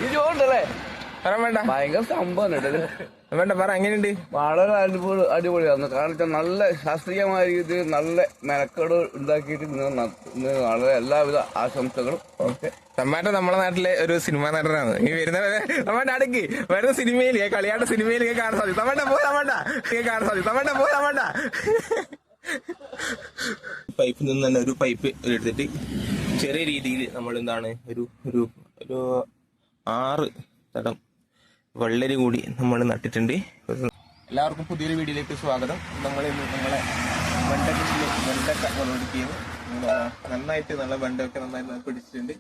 ഇത് ചോണ്ടല്ലേ പറയാൻ വേണ്ട ഭയങ്കര സംഭവം വേണ്ട പറ എങ്ങനെയുണ്ട്? വളരെ അടിപൊളിയാണ്. കാരണം വെച്ചാൽ നല്ല ശാസ്ത്രീയമായ രീതിയിൽ നല്ല മെനക്കേട് ഉണ്ടാക്കിയിട്ട് ഇന്ന് വളരെ എല്ലാവിധ ആശംസകളും. ഓക്കെ. തമ്മാട്ടൻ നമ്മളെ നാട്ടിലെ ഒരു സിനിമാ നടനാണ്. ഈ വരുന്ന തമ്മാട്ട അടുക്കി വരുന്ന സിനിമയിൽ കളിയാട്ട സിനിമയിൽ കാണാൻ സാധിക്കും. തമ്മാട്ട പോ തമ്മാട്ട കാണാൻ സാധിക്കും. തമ്മാട്ട പോ തമ്മാട്ട പൈപ്പിൽ നിന്ന് തന്നെ ഒരു പൈപ്പ് എടുത്തിട്ട് ചെറിയ രീതിയിൽ നമ്മൾ എന്താണ് ഒരു ഒരു ഒരു 6 തടം വെള്ളരി കൂടി നമ്മൾ നട്ടിട്ടുണ്ട്. എല്ലാവർക്കും പുതിയൊരു വീഡിയോയിലേക്ക് സ്വാഗതം. നമ്മൾ നമ്മളെ വെണ്ട കൃഷിയിൽ വെണ്ടക്ക വിളവെടുക്കുകയും നന്നായിട്ട് നല്ല വെണ്ടയൊക്കെ നന്നായിട്ട് പിടിച്ചിട്ടുണ്ട്.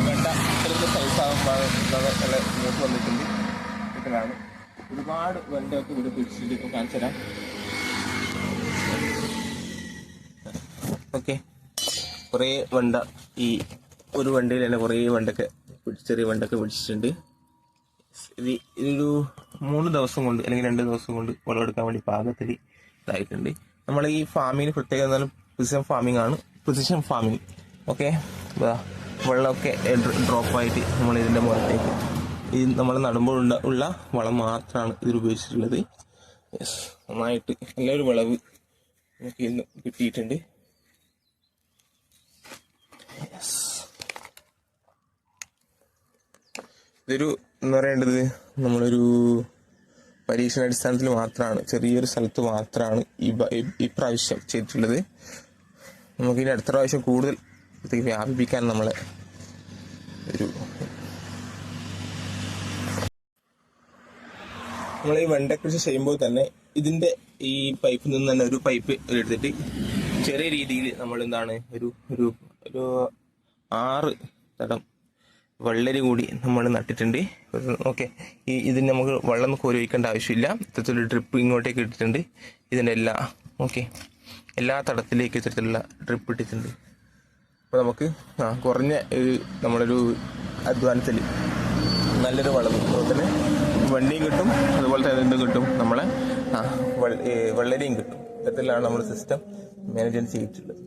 വെണ്ട ഇത്രയും സൈസാകുമ്പോൾ നല്ല ന്യൂസ് വന്നിട്ടുണ്ട്. ഇത്രയാണ് ഒരുപാട് വെണ്ടയൊക്കെ ഇവിടെ പിടിച്ചിട്ട് ഇപ്പം കാണിച്ചു തരാം. ഓക്കെ, കുറേ വെണ്ട ഈ ഒരു വണ്ടിയിൽ തന്നെ കുറേ വെണ്ടൊക്കെ ചെറിയ വെണ്ടൊക്കെ പിടിച്ചിട്ടുണ്ട്. ഇതൊരു 3 ദിവസം കൊണ്ട് അല്ലെങ്കിൽ 2 ദിവസം കൊണ്ട് വിളവെടുക്കാൻ വേണ്ടി പാകത്തിൽ ഇതായിട്ടുണ്ട്. നമ്മൾ ഈ ഫാമിങ്ങിന് പ്രത്യേകം എന്നാലും പ്രിസിഷൻ ഫാമിങ്. ഓക്കെ, വെള്ളമൊക്കെ ഡ്രോപ്പായിട്ട് നമ്മൾ ഇതിൻ്റെ മുഖത്തേക്ക് ഇത് നമ്മൾ നടുമ്പോൾ ഉള്ള വളം മാത്രമാണ് ഇതിൽ ഉപയോഗിച്ചിട്ടുള്ളത്. യെസ്, നന്നായിട്ട് നല്ലൊരു വിളവ് നമുക്ക് ഇന്ന് കിട്ടിയിട്ടുണ്ട്. ഇതൊരു എന്ന് പറയേണ്ടത് നമ്മളൊരു പരീക്ഷണാടിസ്ഥാനത്തിൽ മാത്രമാണ്, ചെറിയൊരു സ്ഥലത്ത് മാത്രമാണ് ഈ പ്രാവശ്യം ചെയ്തിട്ടുള്ളത്. നമുക്കിനി അടുത്ത പ്രാവശ്യം കൂടുതൽ വ്യാപിപ്പിക്കാൻ നമ്മളെ നമ്മൾ ഈ വെണ്ട കൃഷി ചെയ്യുമ്പോൾ തന്നെ ഇതിന്റെ ഈ പൈപ്പിൽ നിന്ന് തന്നെ ഒരു പൈപ്പ് എടുത്തിട്ട് ചെറിയ രീതിയിൽ നമ്മൾ എന്താണ് ഒരു ഒരു ഒരു 6 തടം വെള്ളരി കൂടി നമ്മൾ നട്ടിട്ടുണ്ട്. ഓക്കെ, ഇതിന് നമുക്ക് വെള്ളം കോരി വയ്ക്കേണ്ട ആവശ്യമില്ല. ഇത്തരത്തിലുള്ള ഡ്രിപ്പ് ഇങ്ങോട്ടേക്ക് ഇട്ടിട്ടുണ്ട്. ഇതിൻ്റെ എല്ലാ തടത്തിലേക്ക് ഇത്തരത്തിലുള്ള ഡ്രിപ്പ് ഇട്ടിട്ടുണ്ട്. അപ്പോൾ നമുക്ക് കുറഞ്ഞ നമ്മളൊരു അധ്വാനത്തിൽ നല്ലൊരു വളം, അതുപോലെ തന്നെ വണ്ടിയും കിട്ടും, അതുപോലെ തന്നെ എന്തും കിട്ടും, നമ്മളെ വെള്ളരിയും കിട്ടും. ഇത്തരത്തിലാണ് നമ്മൾ സിസ്റ്റം മാനേജ് ചെയ്തിട്ടുള്ളത്.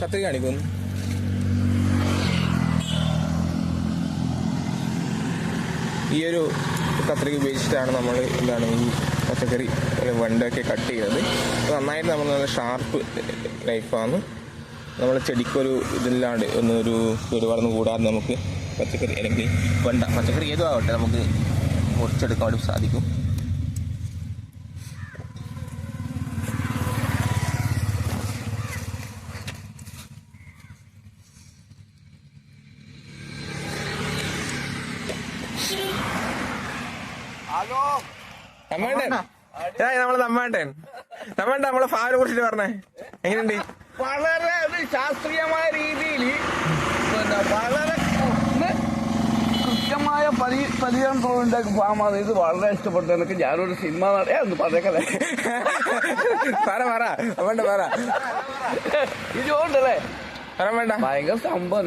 കത്രിക കാണിക്കുന്നു. ഈ ഒരു കത്രിക ഉപയോഗിച്ചിട്ടാണ് നമ്മൾ എന്താണ് ഈ പച്ചക്കറി വെണ്ടയൊക്കെ കട്ട് ചെയ്യുന്നത്. നന്നായിട്ട് നമ്മൾ നല്ല ഷാർപ്പ് നൈഫാണ്. നമ്മൾ ചെടിക്കൊരു ഇതില്ലാണ്ട് ഒരു കേടുപാടൊന്നും കൂടാതെ നമുക്ക് പച്ചക്കറി അല്ലെങ്കിൽ പച്ചക്കറി ഏതും ആവട്ടെ നമുക്ക് മുറിച്ചെടുക്കാൻ വേണ്ടി സാധിക്കും. തമ്മാട്ടൻ നമ്മളെ ഫാമിനെ കുറിച്ചിട്ട് പറഞ്ഞേ എങ്ങനെയുണ്ട്? വളരെ ശാസ്ത്രീയമായ രീതിയിൽ വളരെ കൃത്യമായ പരിചരണം ഫാമാണ്. ഇത് വളരെ ഇഷ്ടപ്പെട്ടു. എനിക്ക് ഞാനൊരു സിനിമ ഒന്ന് പറഞ്ഞേക്കല്ലേ പറ ഇത് ചോണ്ടല്ലേ വേണ്ട ഭയങ്കര സംഭവം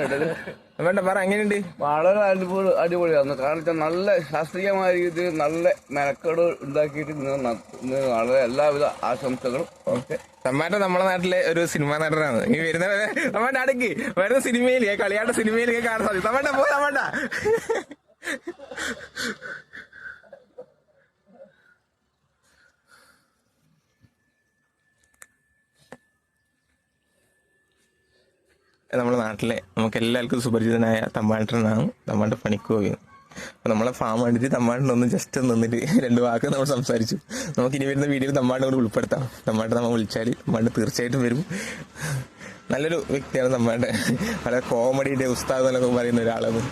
വേണ്ട പറ എങ്ങനെയുണ്ട്? വളരെ അടിപൊളിയാണ്. കാരണം വെച്ചാൽ നല്ല ശാസ്ത്രീയമായ രീതിയിൽ നല്ല മെനക്കേട് ഉണ്ടാക്കിയിട്ട് ഇന്ന് വളരെ എല്ലാവിധ ആശംസകളും. ഓക്കെ. തമ്മാട്ടൻ നമ്മളെ നാട്ടിലെ ഒരു സിനിമാ നടനാണ്. ഈ വരുന്ന തമ്മാട്ട അടുക്കി വരുന്ന സിനിമയിൽ കളിയാട്ട സിനിമയിൽ കാണാൻ സാധിക്കും. തമ്മാട്ട പോ തമ്മാട്ട നമ്മുടെ നാട്ടിലെ നമുക്ക് എല്ലാവർക്കും സുപരിചിതനായ തമ്മാട്ടനാണ്. തമ്മാട്ട പണിക്ക് പോയി. അപ്പോൾ നമ്മളെ ഫാം കണ്ടിട്ട് തമ്മാട്ടനൊന്ന് ജസ്റ്റ് നിന്നിട്ട് 2 വാക്ക് നമ്മൾ സംസാരിച്ചു. നമുക്ക് ഇനി വരുന്ന വീഡിയോയിൽ തമ്മാട്ടനെ കൂടി ഉൾപ്പെടുത്താം. തമ്മാട്ട നമ്മൾ വിളിച്ചാൽ തമ്മാട്ട തീർച്ചയായിട്ടും വരും. നല്ലൊരു വ്യക്തിയാണ് തമ്മാട്ട. വളരെ കോമഡിയുടെ ഉസ്താദ് എന്നൊക്കെ പറയുന്ന ഒരാളാണ്.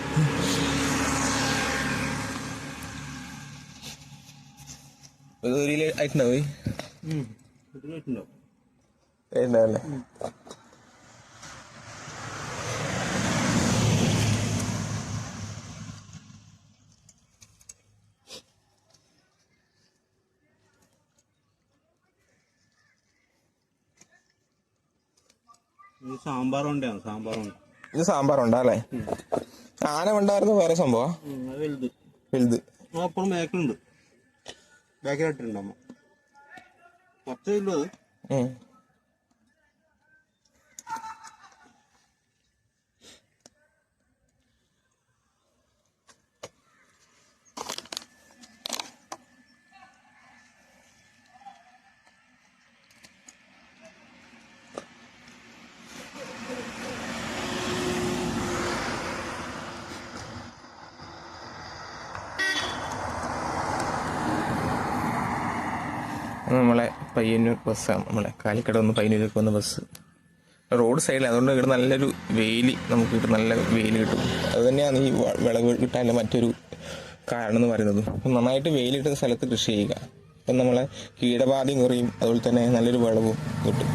ആയിട്ടുണ്ടാവേ ഉണ്ടാവല്ലേ? ഇത് സാമ്പാറുണ്ടാണ് സാമ്പാറുണ്ട്. ഇത് സാമ്പാറുണ്ടാ അല്ലേ? ആന ഉണ്ടായിരുന്നു വേറെ സംഭവം വലുത് വലുത് അപ്പോഴും ബാക്കിലുണ്ട്. ബാക്കിലായിട്ടുണ്ട് അമ്മ കുറച്ചേ ഉള്ളൂ അത്. നമ്മളെ പയ്യന്നൂർ ബസ്സാണ്, നമ്മളെ കാലിക്കട നിന്ന് പയ്യന്നൂർക്ക് വന്ന ബസ്. റോഡ് സൈഡിൽ, അതുകൊണ്ട് ഇവിടെ നല്ലൊരു വെയിൽ, നമുക്ക് കിട്ടും, നല്ല വെയിൽ കിട്ടും. അത് തന്നെയാണ് ഈ വിളവ് കിട്ടാനുള്ള മറ്റൊരു കാരണം എന്ന് പറയുന്നത്. അപ്പം നന്നായിട്ട് വെയിൽ കിട്ടുന്ന സ്ഥലത്ത് കൃഷി ചെയ്യുക. അപ്പം നമ്മളെ കീടബാധയും കുറയും, അതുപോലെ തന്നെ നല്ലൊരു വിളവും കിട്ടും.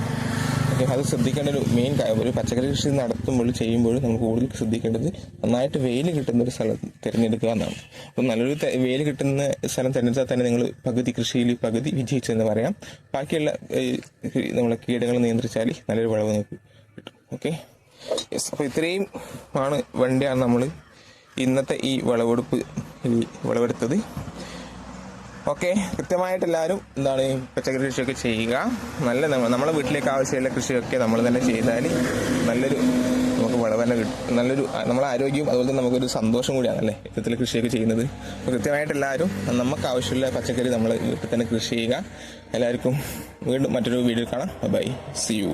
ഓക്കെ, അത് ശ്രദ്ധിക്കേണ്ട ഒരു മെയിൻ കാര്യം. ഒരു പച്ചക്കറി കൃഷി നടത്തുമ്പോൾ ചെയ്യുമ്പോൾ നമുക്ക് കൂടുതൽ ശ്രദ്ധിക്കേണ്ടത് നന്നായിട്ട് വെയിൽ കിട്ടുന്ന ഒരു സ്ഥലം തിരഞ്ഞെടുക്കുക എന്നാണ്. അപ്പം നല്ലൊരു വെയിൽ കിട്ടുന്ന സ്ഥലം തിരഞ്ഞെടുത്താൽ തന്നെ നിങ്ങൾ പകുതി കൃഷിയിൽ പകുതി വിജയിച്ചെന്ന് പറയാം. ബാക്കിയുള്ള നമ്മളെ കീടങ്ങൾ നിയന്ത്രിച്ചാൽ നല്ലൊരു വിളവ് നമുക്ക് കിട്ടും. Okay, yes. അപ്പോൾ ഇത്രയും ആണ് വണ്ടിയാണ് നമ്മൾ ഇന്നത്തെ ഈ വിളവെടുത്തത്. ഓക്കെ, കൃത്യമായിട്ട് എല്ലാവരും എന്താണ് പച്ചക്കറി കൃഷിയൊക്കെ ചെയ്യുക. നമ്മളെ വീട്ടിലേക്ക് ആവശ്യമുള്ള കൃഷിയൊക്കെ നമ്മൾ തന്നെ ചെയ്താൽ നല്ലൊരു നമുക്ക് വിളവ് തന്നെ കിട്ടും. നല്ലൊരു നമ്മളെ ആരോഗ്യവും അതുപോലെ തന്നെ നമുക്കൊരു സന്തോഷം കൂടിയാണല്ലേ ഇത്തരത്തിൽ കൃഷിയൊക്കെ ചെയ്യുന്നത്. അപ്പോൾ കൃത്യമായിട്ട് എല്ലാവരും നമുക്ക് ആവശ്യമുള്ള പച്ചക്കറി നമ്മൾ വീട്ടിൽ തന്നെ കൃഷി ചെയ്യുക. എല്ലാവർക്കും വീണ്ടും മറ്റൊരു വീഡിയോ കാണാം. Bye, see you.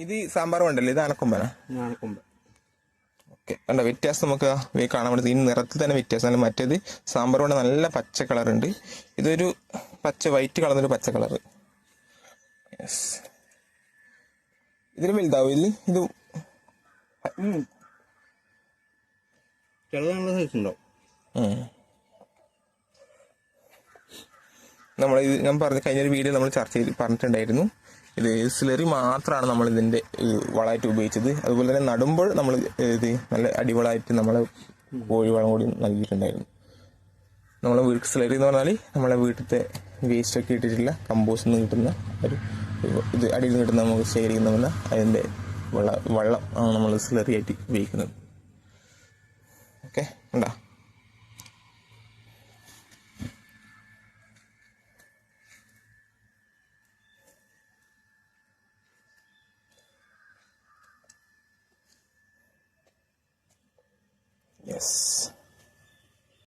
ഇത് സാമ്പാർ വേണ്ടല്ലേ? ഇത് ആനക്കൊമ്പനാ? ഓക്കെ, കണ്ട വ്യത്യാസം നമുക്ക് കാണാൻ പറ്റും. ഈ നിറത്തിൽ തന്നെ വ്യത്യാസം. മറ്റേത് സാമ്പാർ കൊണ്ട് നല്ല പച്ച കളറുണ്ട്, ഇതൊരു വൈറ്റ് കളർന്നൊരു പച്ച കളറ്. യെസ്, ഇതിന് വലുതാവും ഇത് ഞാൻ പറഞ്ഞ കഴിഞ്ഞൊരു വീഡിയോ നമ്മൾ പറഞ്ഞിട്ടുണ്ടായിരുന്നു. ഇത് സ്ലറി മാത്രമാണ് നമ്മൾ ഇതിൻ്റെ വളമായിട്ട് ഉപയോഗിച്ചത്. അതുപോലെ തന്നെ നടുമ്പോൾ നമ്മൾ ഇത് നല്ല അടിവളമായിട്ട് നമ്മൾ കോഴിവളം കൂടി നൽകിയിട്ടുണ്ടായിരുന്നു. നമ്മളെ സ്ലറി എന്ന് പറഞ്ഞാൽ നമ്മളെ വീട്ടിലത്തെ വേസ്റ്റൊക്കെ ഇട്ടിട്ടുള്ള കമ്പോസ്റ്റ് നിന്ന് കിട്ടുന്ന ഇത് അടിയിൽ നിന്ന് കിട്ടുന്ന നമുക്ക് ശേഖരിക്കുന്ന അതിൻ്റെ വെള്ളം ആണ് നമ്മൾ സ്ലറി ആയിട്ട് ഉപയോഗിക്കുന്നത്. ഓക്കെ, ഉണ്ടോ? Yes.